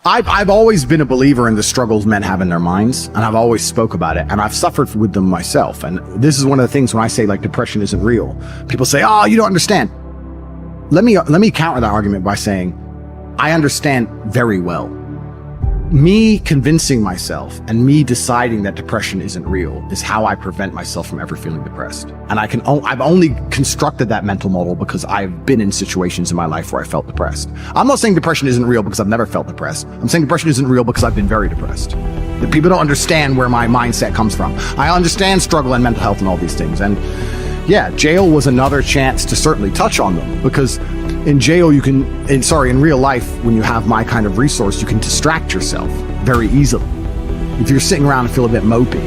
I've always been a believer in the struggles men have in their minds, and I've always spoke about it, and I've suffered with them myself. And this is one of the things when I say like depression isn't real, people say, oh, you don't understand. Let me counter that argument by saying I understand very well. Me convincing myself and me deciding that depression isn't real is how I prevent myself from ever feeling depressed. And I've only constructed that mental model because I've been in situations in my life where I felt depressed. I'm not saying depression isn't real because I've never felt depressed. I'm saying depression isn't real because I've been very depressed. That people don't understand where my mindset comes from. I understand struggle and mental health and all these things. And yeah, jail was another chance to certainly touch on them, because in jail in real life, when you have my kind of resource, you can distract yourself very easily. If you're sitting around and feel a bit mopey,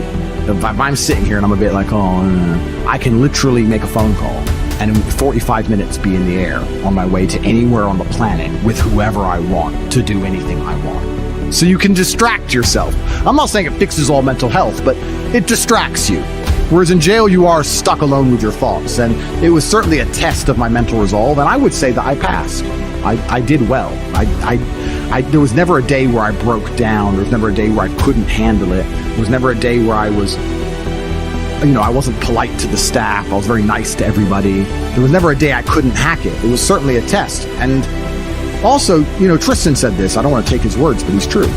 if I'm sitting here and I'm a bit like, I can literally make a phone call and in 45 minutes be in the air on my way to anywhere on the planet with whoever I want to do anything I want. So you can distract yourself. I'm not saying it fixes all mental health, but it distracts you. Whereas in jail, you are stuck alone with your thoughts. And it was certainly a test of my mental resolve. And I would say that I passed. I did well. There was never a day where I broke down. There was never a day where I couldn't handle it. There was never a day where I was, I wasn't polite to the staff. I was very nice to everybody. There was never a day I couldn't hack it. It was certainly a test. And also, Tristan said this. I don't want to take his words, but he's true.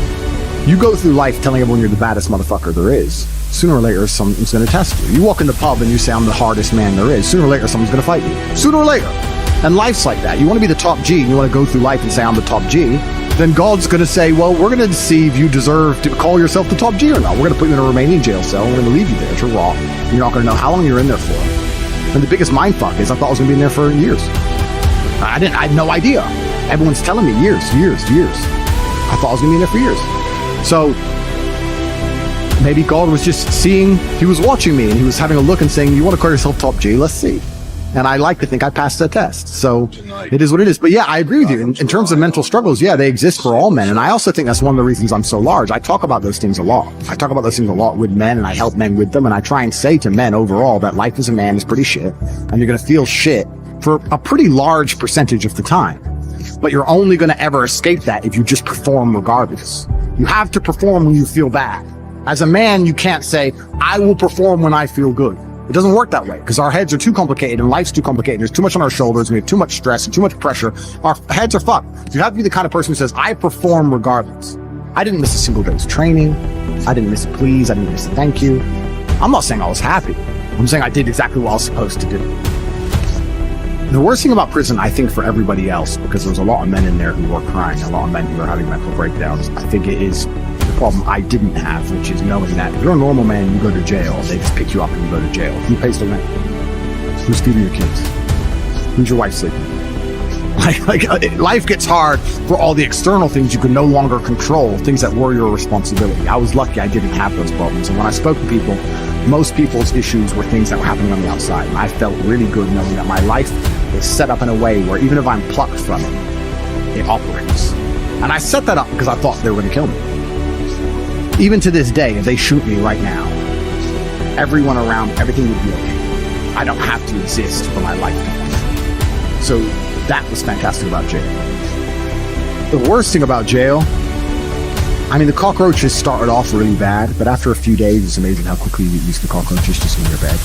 You go through life telling everyone you're the baddest motherfucker there is. Sooner or later, someone's going to test you. You walk in the pub and you say, I'm the hardest man there is. Sooner or later, someone's going to fight you. Sooner or later. And life's like that. You want to be the top G and you want to go through life and say, I'm the top G. Then God's going to say, well, we're going to see if you deserve to call yourself the top G or not. We're going to put you in a Romanian jail cell. We're going to leave you there to rot. You're not going to know how long you're in there for. And the biggest mindfuck is I thought I was going to be in there for years. I had no idea. Everyone's telling me years. I thought I was going to be in there for years. So maybe God was just he was watching me and he was having a look and saying, you want to call yourself top G? Let's see. And I like to think I passed that test. So it is what it is. But yeah, I agree with you. In terms of mental struggles, yeah, they exist for all men. And I also think that's one of the reasons I'm so large. I talk about those things a lot. I talk about those things a lot with men, and I help men with them. And I try and say to men overall that life as a man is pretty shit. And you're going to feel shit for a pretty large percentage of the time. But you're only going to ever escape that if you just perform regardless. You have to perform when you feel bad. As a man, you can't say, I will perform when I feel good. It doesn't work that way because our heads are too complicated and life's too complicated. There's too much on our shoulders. We have too much stress and too much pressure. Our heads are fucked. You have to be the kind of person who says, I perform regardless. I didn't miss a single day's training. I didn't miss a please. I didn't miss a thank you. I'm not saying I was happy. I'm saying I did exactly what I was supposed to do. The worst thing about prison, I think, for everybody else, because there's a lot of men in there who were crying, a lot of men who were having mental breakdowns, I think it is the problem I didn't have, which is knowing that if you're a normal man, you go to jail, they just pick you up and you go to jail. Who pays the rent? Who's feeding your kids? Who's your wife sleeping? Life gets hard for all the external things you can no longer control, things that were your responsibility. I was lucky I didn't have those problems. And when I spoke to people, most people's issues were things that were happening on the outside. And I felt really good knowing that my life is set up in a way where even if I'm plucked from it, it operates. And I set that up because I thought they were going to kill me. Even to this day, if they shoot me right now, everyone around, everything would be okay. I don't have to exist for my life to function. So that was fantastic about jail. The worst thing about jail, the cockroaches started off really bad, but after a few days, it's amazing how quickly you get used to cockroaches just in your bed.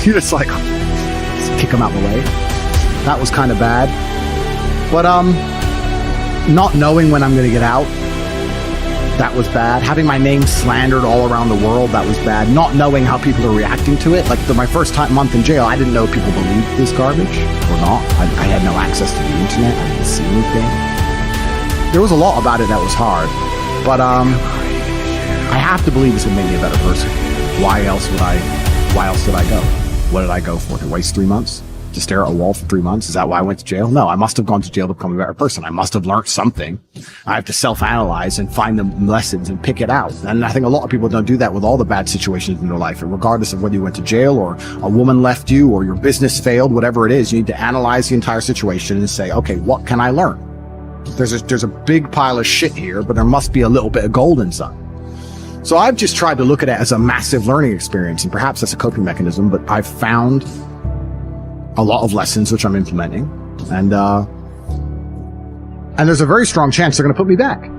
You're just like, just kick them out of the way. That was kind of bad. But not knowing when I'm going to get out, that was bad. Having my name slandered all around the world, that was bad. Not knowing how people are reacting to it. Like my first month in jail, I didn't know if people believed this garbage or not. I had no access to the internet. I didn't see anything. There was a lot about it that was hard. But I have to believe this would make me a better person. Why else did I go? What did I go for? To waste 3 months? To stare at a wall for 3 months? Is that why I went to jail? No, I must have gone to jail to become a better person. I must have learned something. I have to self-analyze and find the lessons and pick it out. And I think a lot of people don't do that with all the bad situations in their life. And regardless of whether you went to jail or a woman left you or your business failed, whatever it is, you need to analyze the entire situation and say, okay, what can I learn? There's a big pile of shit here, but there must be a little bit of gold inside. So I've just tried to look at it as a massive learning experience, and perhaps that's a coping mechanism, but I've found a lot of lessons which I'm implementing. And And there's a very strong chance they're going to put me back.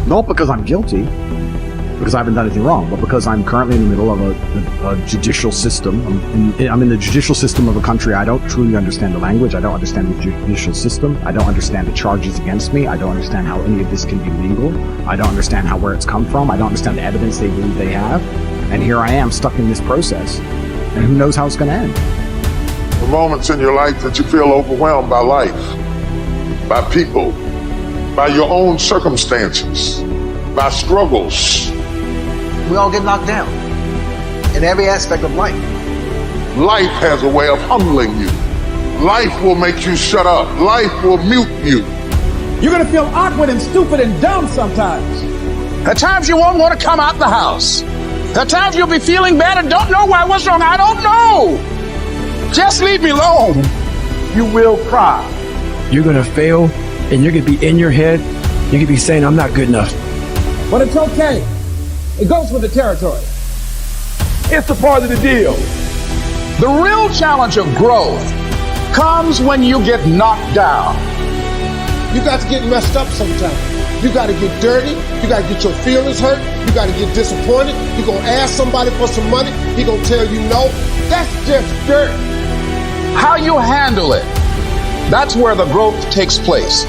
Not because I'm guilty, because I haven't done anything wrong, but because I'm currently in the middle of a judicial system. I'm in the judicial system of a country. I don't truly understand the language. I don't understand the judicial system. I don't understand the charges against me. I don't understand how any of this can be legal. I don't understand where it's come from. I don't understand the evidence they believe they have. And here I am stuck in this process. And who knows how it's going to end. The moments in your life that you feel overwhelmed by life, by people, by your own circumstances, by struggles. We all get knocked down in every aspect of life. Life has a way of humbling you. Life will make you shut up. Life will mute you. You're going to feel awkward and stupid and dumb sometimes. At times you won't want to come out the house. At times you'll be feeling bad and don't know why. What's wrong? I don't know. Just leave me alone. You will cry. You're going to fail, and you're going to be in your head. You're going to be saying, I'm not good enough. But it's okay. It goes with the territory. It's a part of the deal. The real challenge of growth comes when you get knocked down. You got to get messed up sometimes. You got to get dirty. You got to get your feelings hurt. You got to get disappointed. You're going to ask somebody for some money. He going to tell you no. That's just dirt. How you handle it, that's where the growth takes place.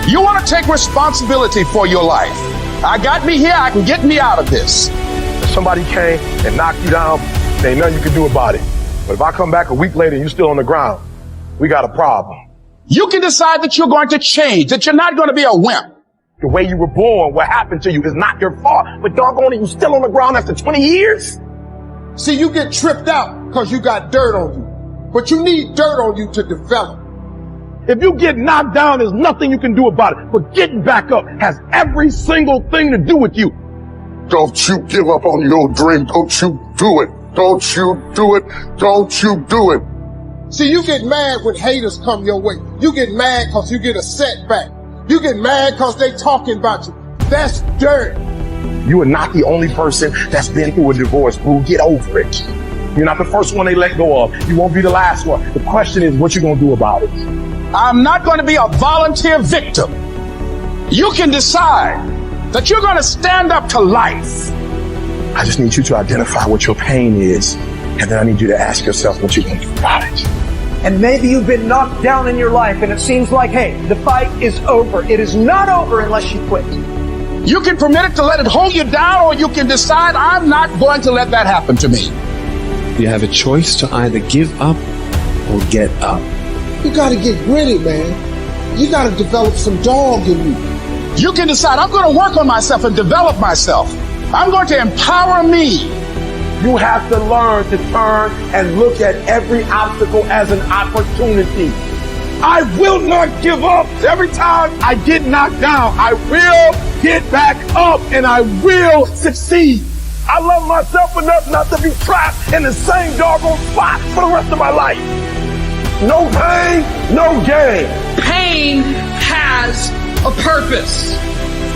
You want to take responsibility for your life. I got me here, I can get me out of this. If somebody came and knocked you down, there ain't nothing you can do about it. But if I come back a week later and you're still on the ground, we got a problem. You can decide that you're going to change, that you're not going to be a wimp. The way you were born, what happened to you is not your fault. But doggone it, you still on the ground after 20 years? See, you get tripped out because you got dirt on you. But you need dirt on you to develop. If you get knocked down, there's nothing you can do about it. But getting back up has every single thing to do with you. Don't you give up on your dream. Don't you do it. Don't you do it. Don't you do it. See, you get mad when haters come your way. You get mad because you get a setback. You get mad because they talking about you. That's dirt. You are not the only person that's been through a divorce, boo. Get over it. You're not the first one they let go of. You won't be the last one. The question is, what you gonna do about it? I'm not going to be a volunteer victim. You can decide that you're going to stand up to life. I just need you to identify what your pain is, and then I need you to ask yourself what you're going to do about it. And maybe you've been knocked down in your life and it seems like, hey, the fight is over. It is not over unless you quit. You can permit it to let it hold you down, or you can decide, I'm not going to let that happen to me. You have a choice to either give up or get up. You got to get gritty, man. You got to develop some dog in you. You can decide, I'm going to work on myself and develop myself. I'm going to empower me. You have to learn to turn and look at every obstacle as an opportunity. I will not give up. Every time I get knocked down, I will get back up and I will succeed. I love myself enough not to be trapped in the same doggone spot for the rest of my life. No pain, no gain. Pain has a purpose.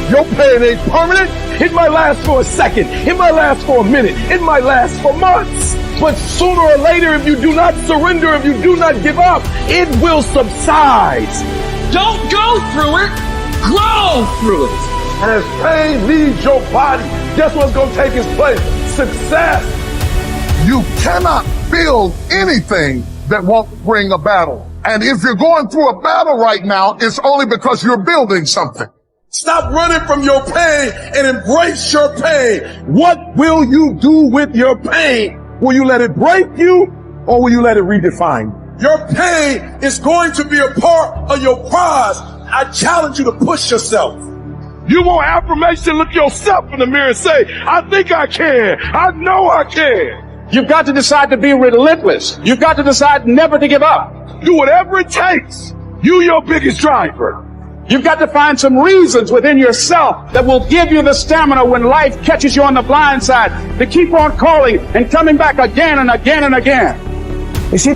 Your pain ain't permanent. It might last for a second. It might last for a minute. It might last for months. But sooner or later, if you do not surrender, if you do not give up, it will subside. Don't go through it. Grow through it. And as pain leaves your body, guess what's going to take its place? Success. You cannot build anything that won't bring a battle. And if you're going through a battle right now, it's only because you're building something. Stop running from your pain and embrace your pain. What will you do with your pain? Will you let it break you or will you let it redefine you? Your pain is going to be a part of your prize. I challenge you to push yourself. You want affirmation? Look yourself in the mirror and say, I think I can. I know I can. You've got to decide to be relentless. You've got to decide never to give up. Do whatever it takes. You your biggest driver. You've got to find some reasons within yourself that will give you the stamina when life catches you on the blind side to keep on calling and coming back again and again and again. You see,